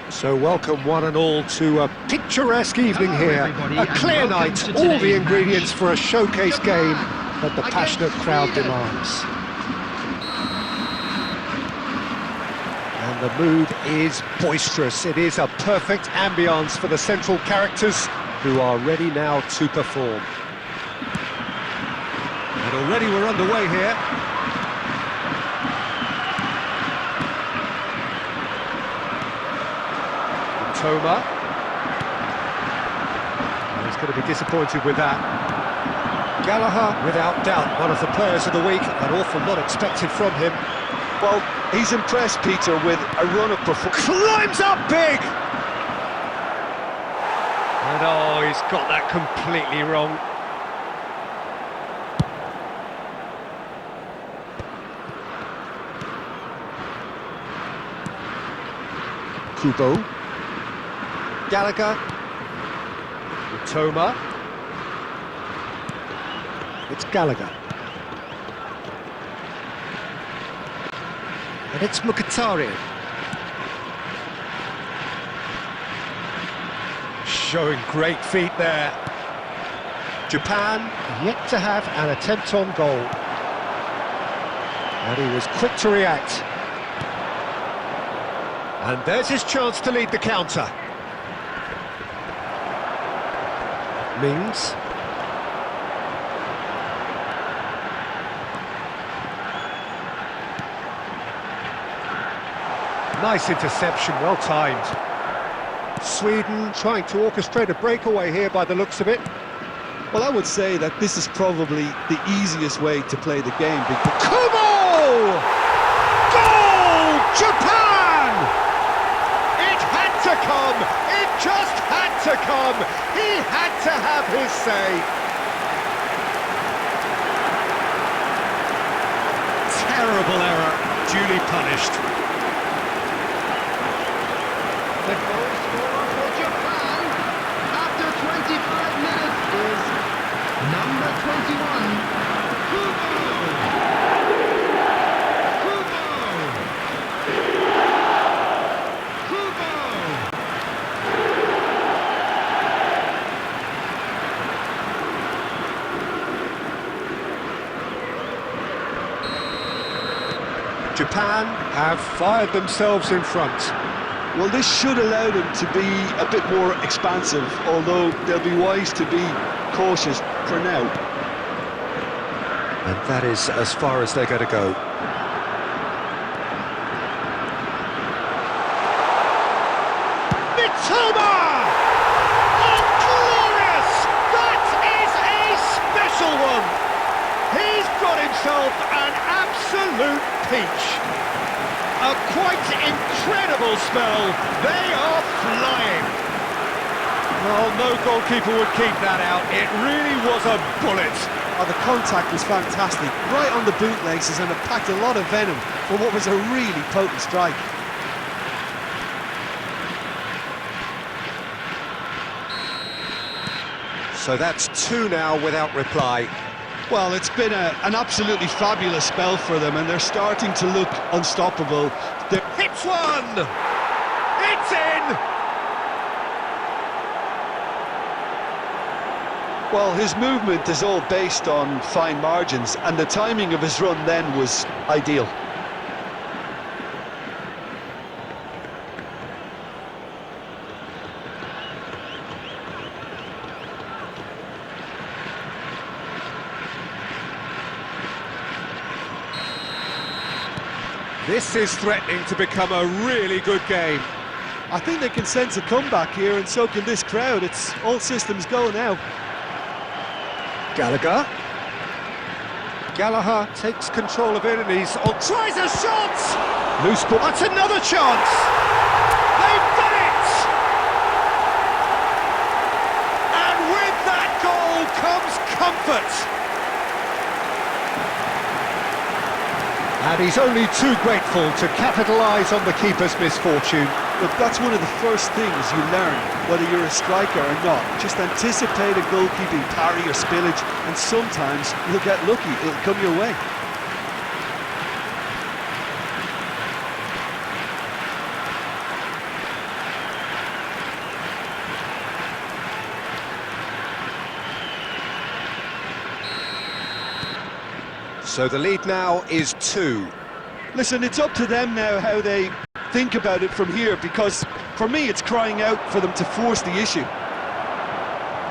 So welcome one and all to a picturesque evening here, a clear night, all the ingredients for a showcase game that the passionate crowd demands. And the mood is boisterous. It is a perfect ambience for the central characters who are ready now to perform. And already we're underway here. Toma. He's going to be disappointed with that. Gallagher, without doubt, one of the players of the week. An awful lot expected from him. Well, he's impressed, Peter, with a run of performance. Climbs up big! And oh, he's got that completely wrong. Kubo. Gallagher, Toma, it's Gallagher, and it's Mkhitaryan, showing great feet there. Japan yet to have an attempt on goal, and he was quick to react, and there's his chance to lead the counter. Mings. Nice interception, well timed. Sweden trying to orchestrate a breakaway here by the looks of it. Well, I would say that this is probably the easiest way to play the game. Kubo! Goal! Japan! It had to come! It just had to come! He had to have his say. Terrible error, duly punished. The goal scorer for Japan after 25 minutes is number 21, Kubo! Japan have fired themselves in front. Well, this should allow them to be a bit more expansive, although they'll be wise to be cautious for now. And that is as far as they're going to go. Mitoma! Oh, glorious! That is a special one! He's got himself an absolute peach. A quite incredible spell. They are flying. Well, no goalkeeper would keep that out. It really was a bullet. Oh, the contact was fantastic, right on the bootlaces, and it packed a lot of venom for what was a really potent strike. So that's two now without reply. Well, it's been an absolutely fabulous spell for them, and they're starting to look unstoppable. Hits one! It's in! Well, his movement is all based on fine margins, and the timing of his run then was ideal. This is threatening to become a really good game. I think they can sense a comeback here, and so can this crowd. It's all systems go now. Gallagher. Gallagher takes control of it and he's on. Tries a shot! Loose ball. That's another chance! They've done it! And with that goal comes comfort. And he's only too grateful to capitalise on the keeper's misfortune. Look, that's one of the first things you learn, whether you're a striker or not. Just anticipate a goalkeeping parry or spillage, and sometimes you'll get lucky, it'll come your way. So the lead now is 2. Listen, it's up to them now how they think about it from here, because for me it's crying out for them to force the issue.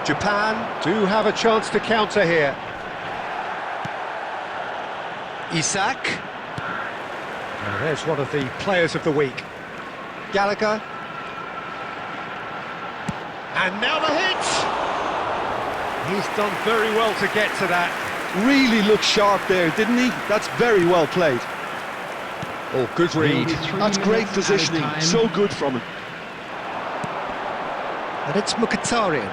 Japan do have a chance to counter here. Isak. Now there's one of the players of the week. Gallagher. And now the hit! He's done very well to get to that. Really looked sharp there, didn't he? That's very well played. Oh, good read. That's great positioning, so good from him. And it's Mkhitaryan.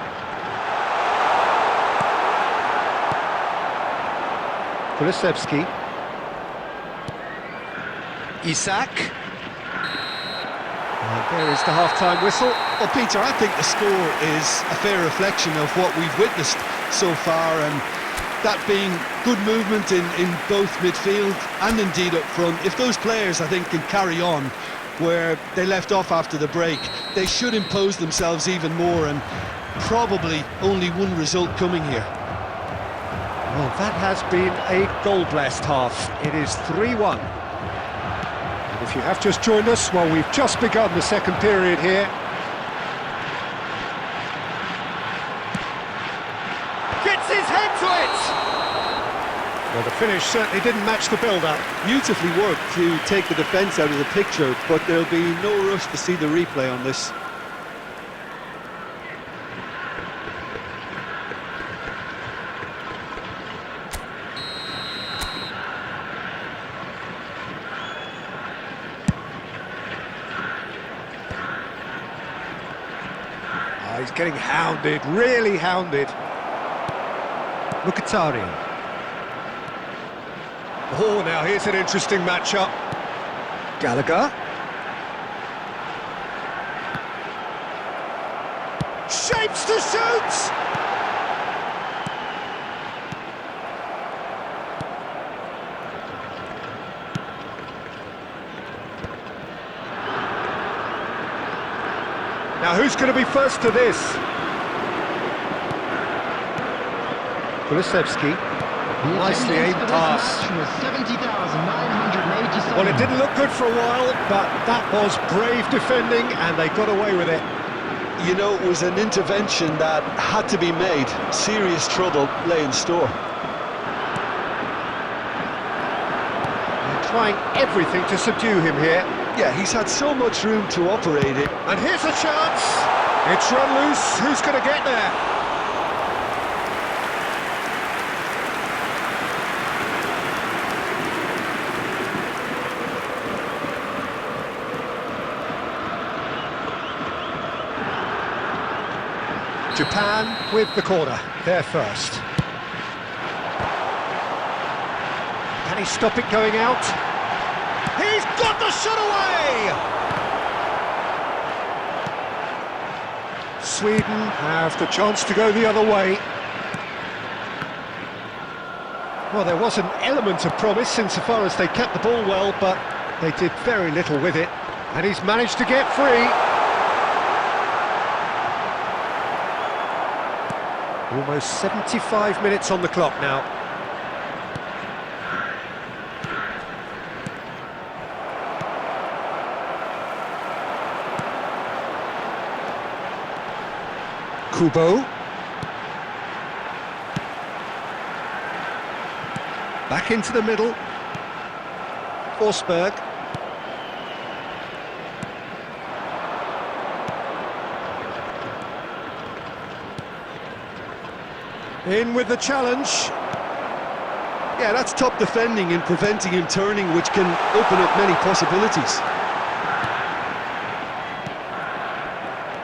Kulusevski. Isak. And there is the half-time whistle. Well, Peter, I think the score is a fair reflection of what we've witnessed so far, and that being good movement in both midfield and indeed up front. If those players, I think, can carry on where they left off after the break, they should impose themselves even more, and probably only one result coming here. Well, that has been a goal-blessed half. It is 3-1. And if you have just joined us, well, we've just begun the second period here. Gets his head to it! Well, the finish certainly didn't match the build-up. Beautifully worked to take the defence out of the picture, but there'll be no rush to see the replay on this. Oh, he's getting hounded, really hounded. Mkhitaryan. Oh, now here's an interesting matchup. Gallagher. Shapes to shoot! Now who's going to be first to this? Kulusevski. Nicely aimed pass. Well, it didn't look good for a while, but that was brave defending, and they got away with it. You know, it was an intervention that had to be made. Serious trouble lay in store. They're trying everything to subdue him here. Yeah, he's had so much room to operate it. And here's a chance. It's run loose. Who's going to get there? Japan with the corner. They're first. Can he stop it going out? He's got the shot away! Sweden have the chance to go the other way. Well, there was an element of promise insofar as they kept the ball well, but they did very little with it. And he's managed to get free. Almost 75 minutes on the clock now. Kubo. Back into the middle. Forsberg. In with the challenge. Yeah, that's top defending and preventing him turning, which can open up many possibilities.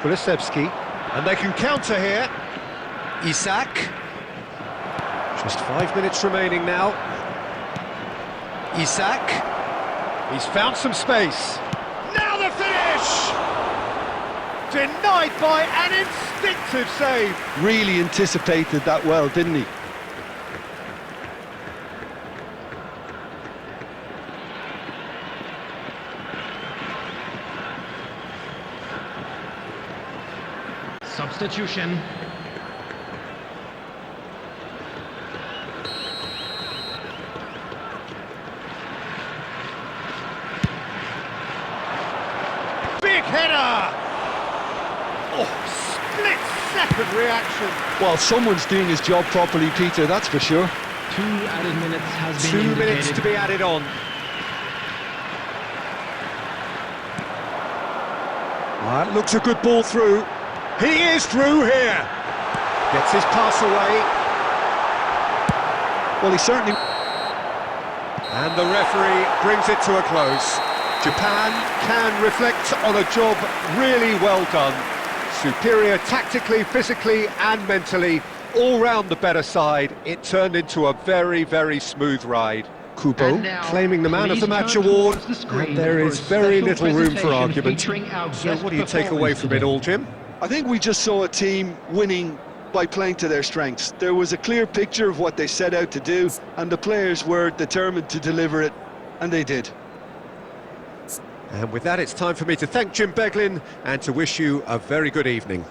Kulusevski. And they can counter here. Isak. Just 5 minutes remaining now. Isak. He's found some space. Now the finish! Denied by an instinctive save. Really anticipated that well, didn't he? Substitution. header! Oh, split-second reaction. Well, someone's doing his job properly, Peter, that's for sure. 2 added minutes has been 2 indicated. minutes to be added on. That looks a good ball through. He is through here. Gets his pass away. Well, he certainly... And the referee brings it to a close. Japan can reflect on a job really well done. Superior tactically, physically and mentally. All round the better side. It turned into a very, very smooth ride. Kubo And now, claiming the Man of the please Match turn award, towards the screen and there for is a very special little room for presentation argument. featuring our So guest what do you take away performance from it today. all, Jim? I think we just saw a team winning by playing to their strengths. There was a clear picture of what they set out to do, and the players were determined to deliver it, and they did. And with that, it's time for me to thank Jim Beglin and to wish you a very good evening.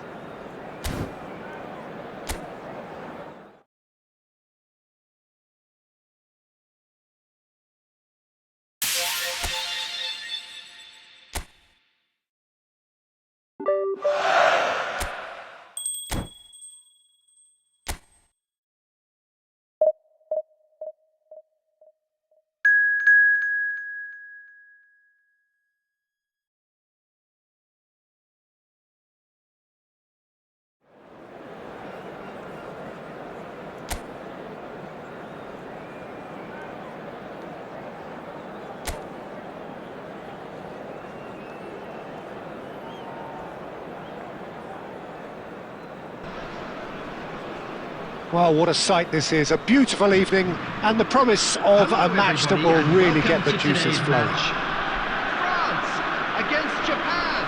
Well, what a sight this is. A beautiful evening and the promise of a match that will really get the juices flowing. France against Japan.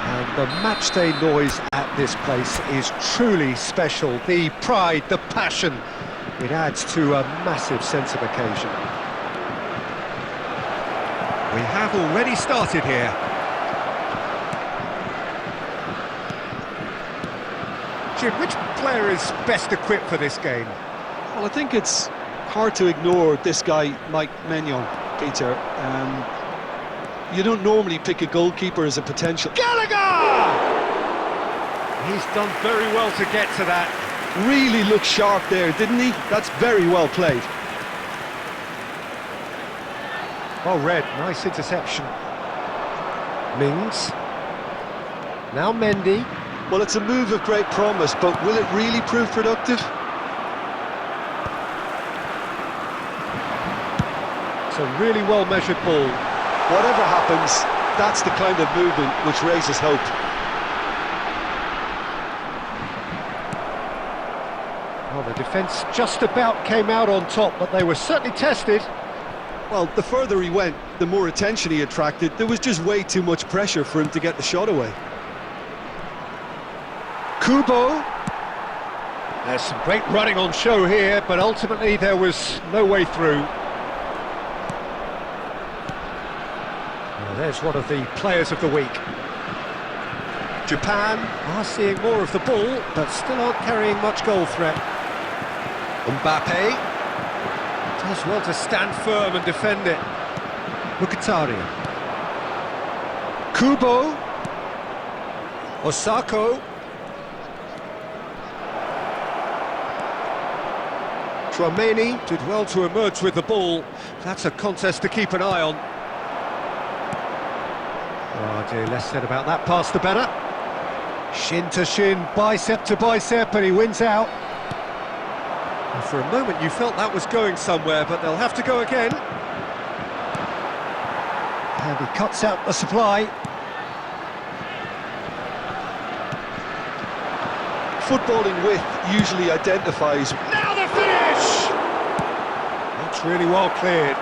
And the matchday noise at this place is truly special. The pride, the passion, it adds to a massive sense of occasion. We have already started here. Jim, which player is best equipped for this game? Well, I think it's hard to ignore this guy, Mike Maignan, Peter. You don't normally pick a goalkeeper as a potential. Gallagher! He's done very well to get to that. Really looked sharp there, didn't he? That's very well played. Well read, nice interception. Mings. Now Mendy. Well, it's a move of great promise, but will it really prove productive? It's a really well-measured ball. Whatever happens, that's the kind of movement which raises hope. Well, the defence just about came out on top, but they were certainly tested. Well, the further he went, the more attention he attracted. There was just way too much pressure for him to get the shot away. Kubo. There's some great running on show here, but ultimately there was no way through. Well, there's one of the players of the week. Japan are seeing more of the ball, but still aren't carrying much goal threat. Mbappe does well to stand firm and defend it. Mkhitaryan. Kubo. Osako. Tchouaméni did well to emerge with the ball. That's a contest to keep an eye on. Oh dear, less said about that pass the better. Shin to shin, bicep to bicep, and he wins out. And for a moment you felt that was going somewhere, but they'll have to go again. And he cuts out the supply. Footballing width usually identifies... Now the finish! That's really well cleared.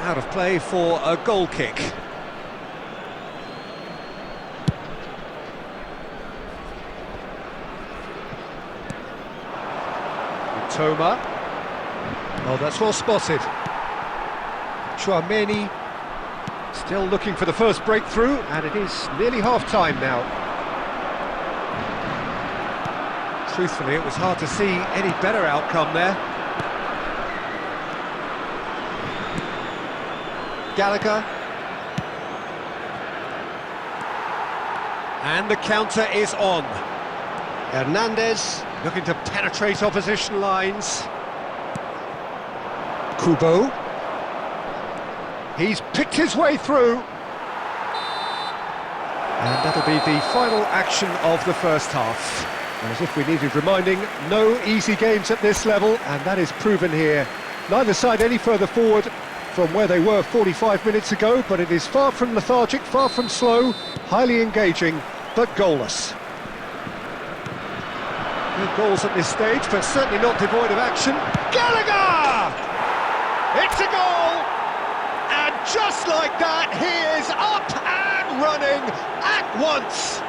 Out of play for a goal kick. Toma. Oh, that's well spotted. Tchouaméni still looking for the first breakthrough, and it is nearly half-time now. truthfully, it was hard to see any better outcome there. Gallagher. And the counter is on. Hernandez looking to penetrate opposition lines. Kubo. He's picked his way through. And that'll be the final action of the first half. And as if we needed reminding, no easy games at this level, and that is proven here. Neither side any further forward from where they were 45 minutes ago, but it is far from lethargic, far from slow, highly engaging, but goalless. No goals at this stage, but certainly not devoid of action. Gallagher! It's a goal! And just like that, he is up and running at once!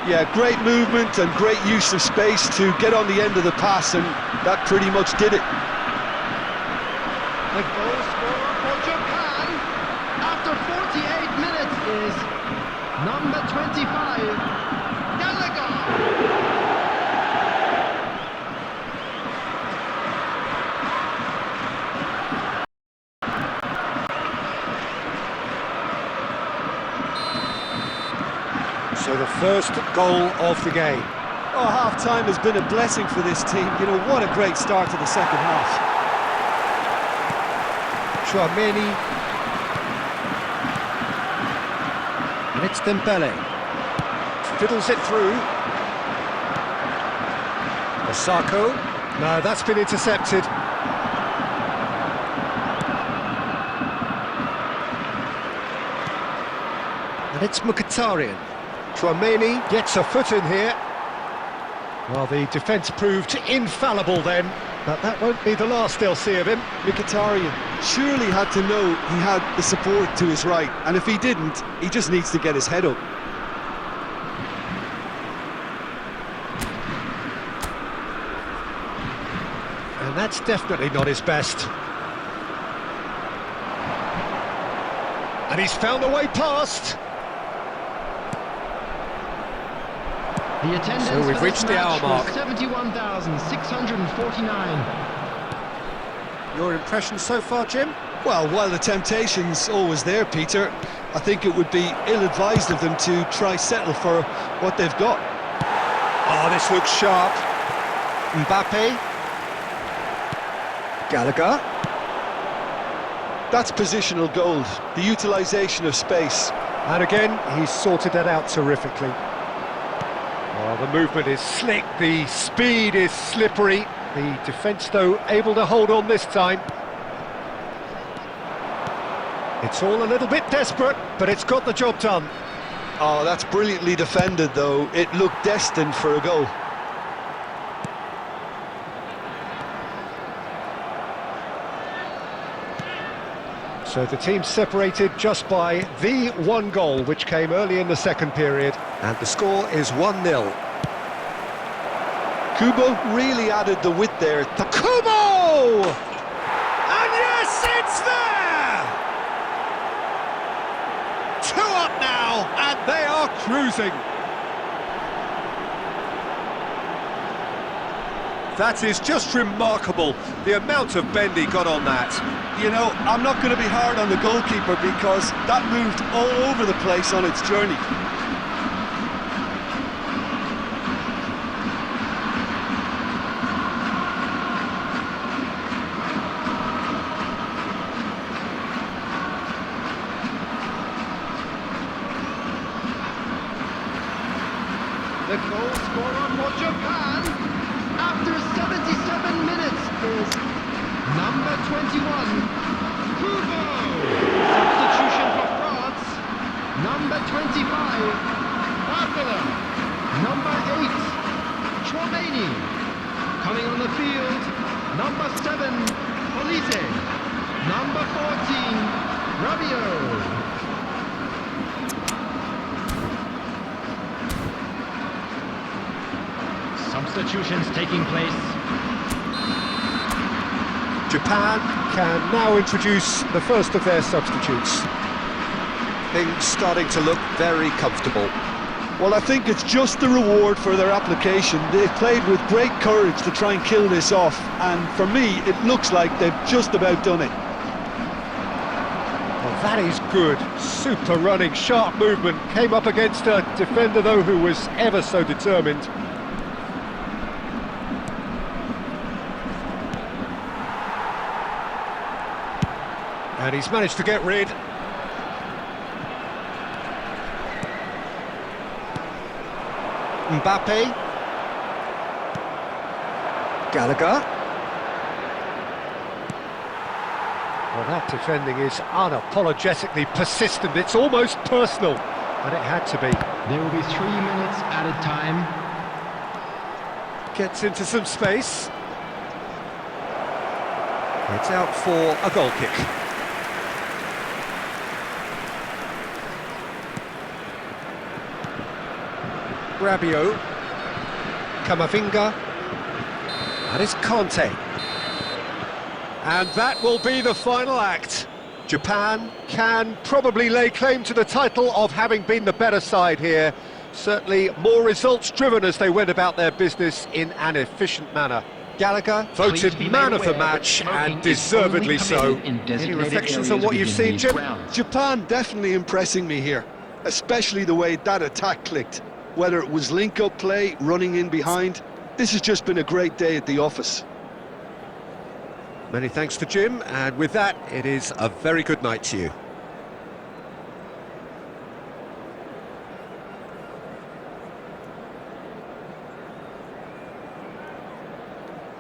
Yeah, great movement and great use of space to get on the end of the pass, and that pretty much did it. The goal scorer for Japan after 48 minutes is number 25, Gallagher. So the first goal of the game. Oh, half-time has been a blessing for this team. You know, what a great start to the second half. Chouameni. And it's Dembele. Fiddles it through. Osako. No, that's been intercepted. And it's Mkhitaryan. Chouameni gets a foot in here. Well, the defence proved infallible then, but that won't be the last they'll see of him. Mkhitaryan surely had to know he had the support to his right, and if he didn't, he just needs to get his head up. And that's definitely not his best. And he's found a way past. The attendance So we've for reached this the hour match mark. was 71,649. Your impression so far, Jim? Well, while the temptation's always there, Peter, I think it would be ill-advised of them to try settle for what they've got. Oh, this looks sharp. Mbappe. Gallagher. That's positional gold, the utilisation of space. And again, he's sorted that out terrifically. Oh, the movement is slick, the speed is slippery. The defence, though, able to hold on this time. It's all a little bit desperate, but it's got the job done. Oh, that's brilliantly defended, though. It looked destined for a goal. So the team's separated just by the one goal, which came early in the second period. And the score is 1-0. Kubo really added the width there. Kubo! And yes, it's there! 2 up now, and they are cruising. That is just remarkable, the amount of bend he got on that. You know, I'm not going to be hard on the goalkeeper because that moved all over the place on its journey. The goal scorer for Japan after 77 minutes is number 21, Kubo. Substitution for France, number 25, Babadi. Number 8, Chouameni. Coming on the field, number 7, Olise. Number 14, Rabiot. Substitutions taking place. Japan can now introduce the first of their substitutes. Things starting to look very comfortable. Well, I think it's just the reward for their application. They've played with great courage to try and kill this off, and for me, it looks like they've just about done it. Well, that is good. Super running, sharp movement. Came up against a defender, though, who was ever so determined. And he's managed to get rid. Mbappe. Gallagher. Well, that defending is unapologetically persistent. It's almost personal, and it had to be. There will be 3 minutes at a time. Gets into some space. It's out for a goal kick. Rabiot. Camavinga. That is Conte. And that will be the final act. Japan can probably lay claim to the title of having been the better side here. Certainly more results-driven as they went about their business in an efficient manner. Gallagher voted man of the match, and deservedly so. Any reflections on what you've seen, Jim? Japan definitely impressing me here, especially the way that attack clicked. Whether it was link-up play, running in behind, this has just been a great day at the office. Many thanks to Jim, and with that, it is a very good night to you.